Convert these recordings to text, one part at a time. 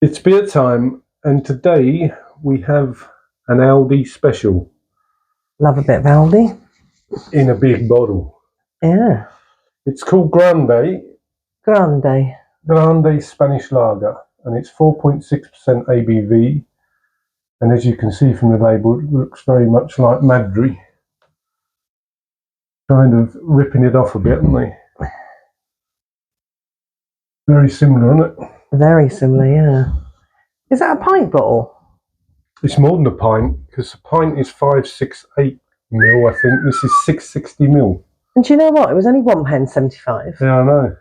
It's beer time, and today we have an ALDI special Love a bit of ALDI. in a big bottle. Yeah. It's called Grande. Grande Spanish Lager, and it's 4.6% ABV. And as you can see from the label, it looks very much like Madri. Kind of ripping it off a bit, aren't they? Very similar, isn't it? Very similar, yeah. Is that a pint bottle? It's more than a pint, because a pint is 568 ml, I think. This is 660 ml. And do you know what? It was only £1.75. Yeah, I know.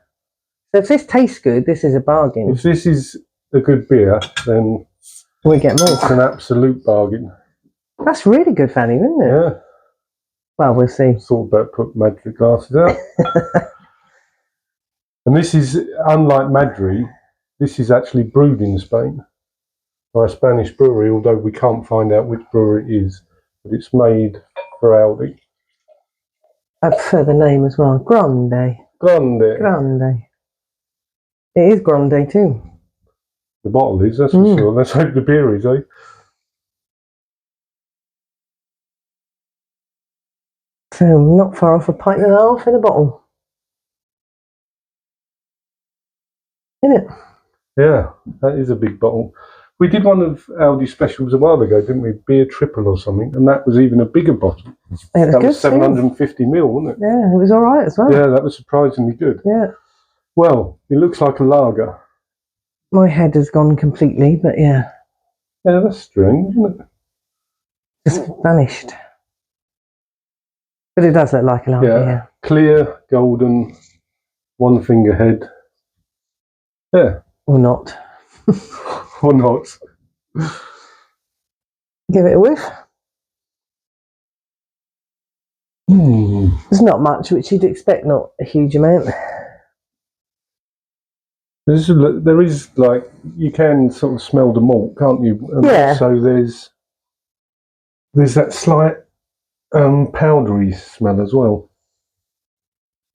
So if this tastes good, this is a bargain. If this is a good beer, then we get more. It's an absolute bargain. That's really good value, isn't it? Yeah. Well, we'll see. Thought about putting Madri glasses out. And this is, unlike Madri, this is actually brewed in Spain by a Spanish brewery, although we can't find out which brewery it is. But it's made for ALDI. I prefer the name as well. Grande. It is grande too. The bottle is, that's for sure. Let's hope the beer is, eh? So not far off a pint and a half in a bottle. Isn't it? Yeah, that is a big bottle. We did one of ALDI specials a while ago, didn't we? Beer triple or something, and that was even a bigger bottle. That was 750 ml, wasn't it? Yeah, it was all right as well. Yeah, that was surprisingly good. Yeah. Well, it looks like a lager. My head has gone completely, but yeah. Yeah, that's strange, isn't it? Just vanished. But it does look like a lager, yeah. Clear, golden, one finger head. Yeah. Or not. Or not. Give it a whiff. There's not much, which you'd expect, not a huge amount. There is, like, you can sort of smell the malt, can't you? And yeah. So there's that slight powdery smell as well.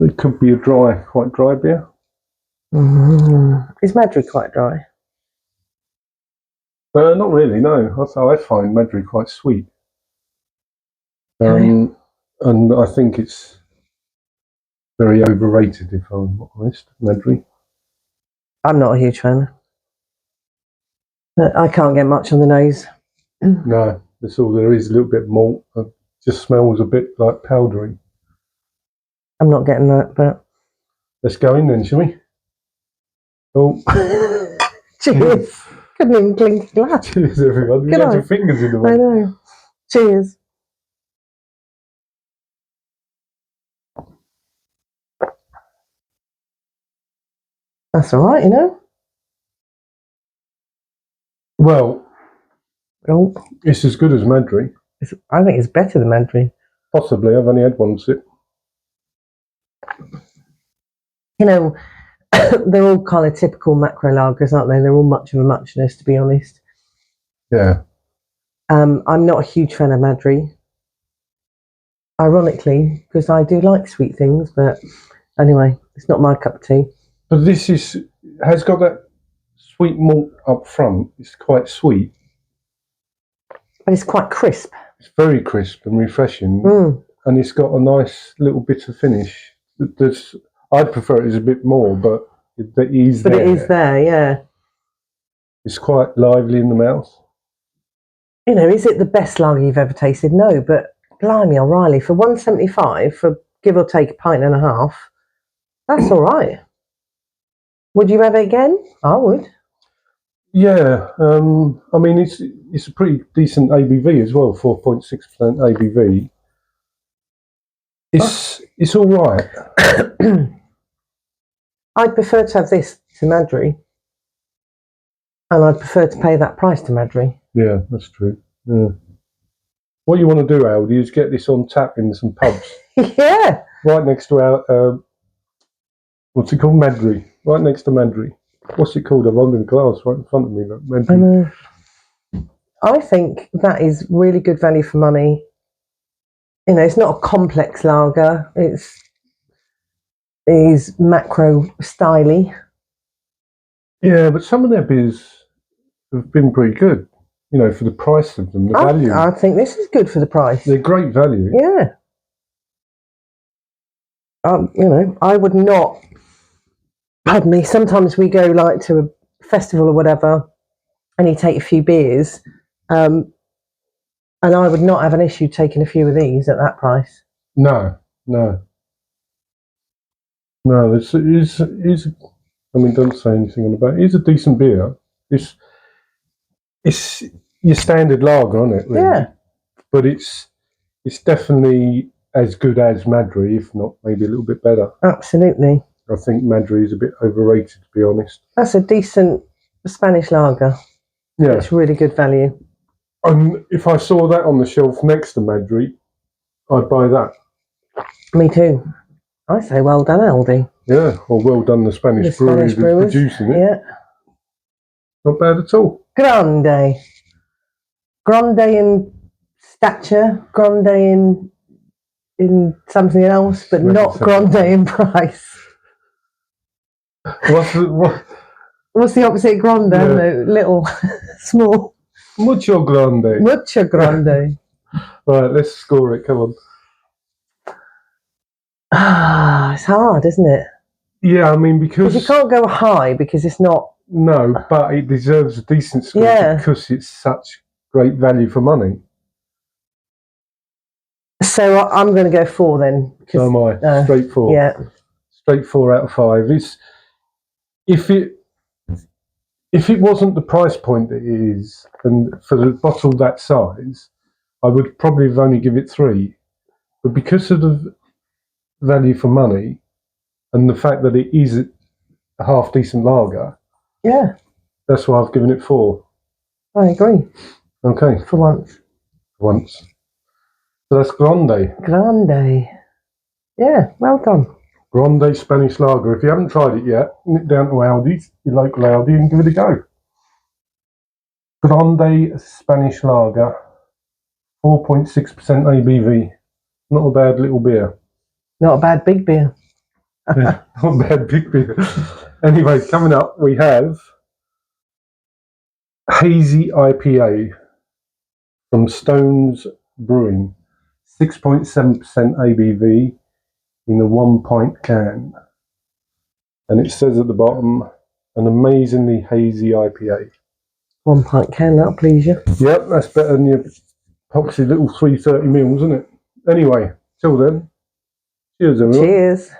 It could be a quite dry beer. Is Madri quite dry? Not really, no. I find Madri quite sweet. And I think it's very overrated, if I'm honest, Madri. I'm not a huge fan. I can't get much on the nose. No, that's all there is, a little bit of malt. It just smells a bit like powdery. I'm not getting that, but... Let's go in then, shall we? Oh. Cheers. Couldn't even clink a glass. Cheers, everyone. You had your fingers in the way. I know. Cheers. That's all right, you know. Well, it's as good as Madri. I think it's better than Madri. Possibly. I've only had one sip. You know, they're all kind of typical macro lagers, aren't they? They're all much of a muchness, to be honest. Yeah. I'm not a huge fan of Madri. Ironically, because I do like sweet things, but anyway, it's not my cup of tea. But this has got that sweet malt up front. It's quite sweet. But it's quite crisp. It's very crisp and refreshing. And it's got a nice little bit of finish. I'd prefer it as a bit more, but it is there. But it is there, yeah. It's quite lively in the mouth. You know, is it the best lager you've ever tasted? No, but blimey, O'Reilly, for $1.75, for give or take a pint and a half, that's all right. Would you have it again? I would. Yeah, I mean, it's a pretty decent ABV as well, 4.6% ABV. It's all right. I'd prefer to have this to Madri, and I'd prefer to pay that price to Madri. Yeah, that's true. Yeah. What you want to do, Aldi, is get this on tap in some pubs. Yeah. Right next to our, what's it called? Madri. Right next to Madri. What's it called? I've got a glass right in front of me. Madri. I think that is really good value for money. You know, it's not a complex lager. It is macro styly. Yeah, but some of their beers have been pretty good. You know, for the price of them, the value. I think this is good for the price. They're great value. Yeah. You know, I would not. Pardon me. Sometimes we go like to a festival or whatever, and you take a few beers, and I would not have an issue taking a few of these at that price. No. It's I mean, don't say anything on about it. It's a decent beer. It's your standard lager, isn't it? Really? Yeah. But it's definitely as good as Madri, if not maybe a little bit better. Absolutely. I think Madri is a bit overrated, to be honest. That's a decent Spanish lager. Yeah. It's really good value. And if I saw that on the shelf next to Madri, I'd buy that. Me too. I say well done, Aldi. Yeah, or well done, the Spanish brewery that's producing it. Yeah. Not bad at all. Grande. Grande in stature, grande in something else, but not grande in price. What's the opposite grande? Yeah. No, little, small. Mucho grande. Mucho grande. Right, let's score it. Come on. It's hard, isn't it? Yeah, I mean, because you can't go high because it's not. No, but it deserves a decent score because it's such great value for money. So I'm going to go 4 then. So am I. Straight 4. Yeah. Straight 4 out of 5. If it wasn't the price point that it is, and for the bottle that size, I would probably have only give it 3. But because of the value for money and the fact that it is a half decent lager, that's why I've given it 4. I agree. Okay. For once. So that's Grande. Grande. Yeah, well done. Grande Spanish Lager. If you haven't tried it yet, nip down to ALDI's, your local Aldi, and give it a go. Grande Spanish Lager, 4.6% ABV. Not a bad little beer. Not a bad big beer. Yeah, not a bad big beer. Anyway, coming up, we have Hazy IPA from Stones Brewing, 6.7% ABV in a 1-pint can. And it says at the bottom, an amazingly hazy IPA. 1-pint can, that'll please you. Yep, that's better than your poxy little 330 mils, isn't it? Anyway, till then, cheers everyone. Cheers.